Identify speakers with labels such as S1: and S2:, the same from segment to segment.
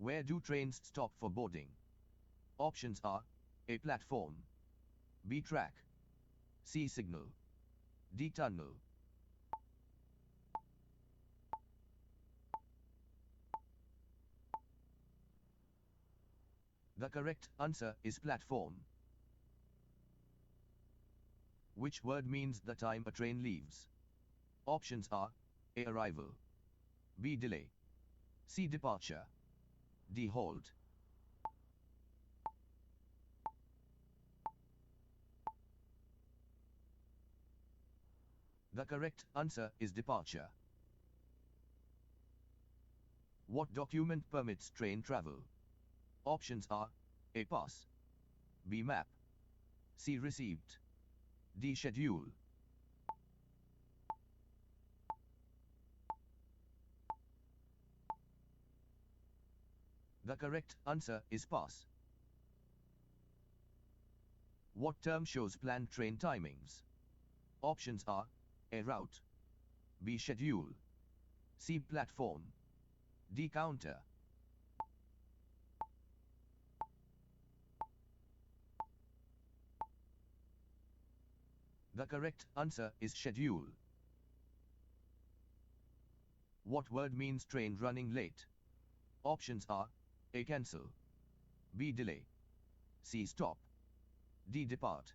S1: Where do trains stop for boarding? Options are A. Platform, B. Track, C. Signal, D. Tunnel. The correct answer is platform. Which word means the time a train leaves? Options are A. Arrival, B. Delay, C. Departure, D. Halt. The correct answer is departure. What document permits train travel? Options are A. Pass, B. Map, C. Receipt, D. Schedule. The correct answer is pass. What term shows planned train timings? Options are A. Route, B. Schedule, C. Platform, D. Counter. The correct answer is schedule. What word means train running late? Options are A. Cancel, B. Delay, C. Stop, D. Depart.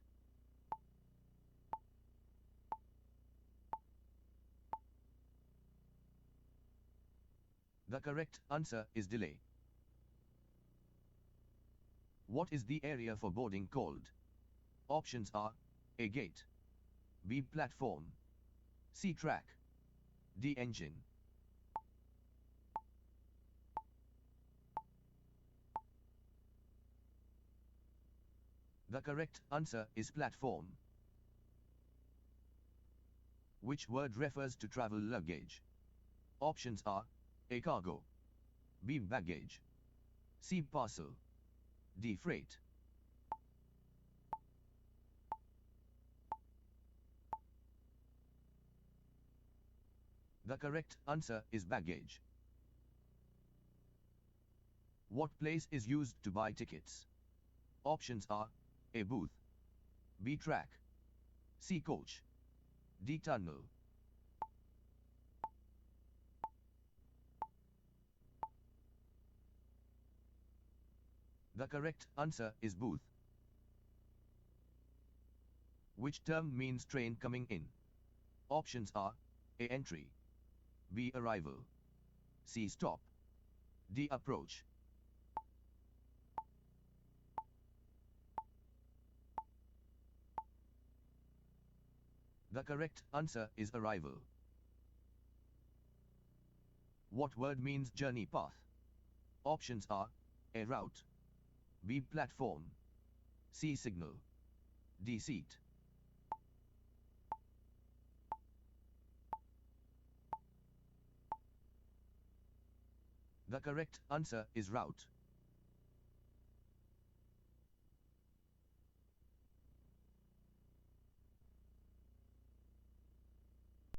S1: The correct answer is delay. What is the area for boarding called? Options are A. Gate, B. Platform, C. Track, D. Engine. The correct answer is platform. Which word refers to travel luggage? Options are A. Cargo, B. Baggage, C. Parcel, D. Freight. The correct answer is baggage. What place is used to buy tickets? Options are A. Booth, B. Track, C. Coach, D. Tunnel. The correct answer is booth. Which term means train coming in? Options are A. Entry, B. Arrival, C. Stop, D. Approach. The correct answer is arrival. What word means journey path? Options are A. Route, B. Platform, C. Signal, D. Seat. The correct answer is route.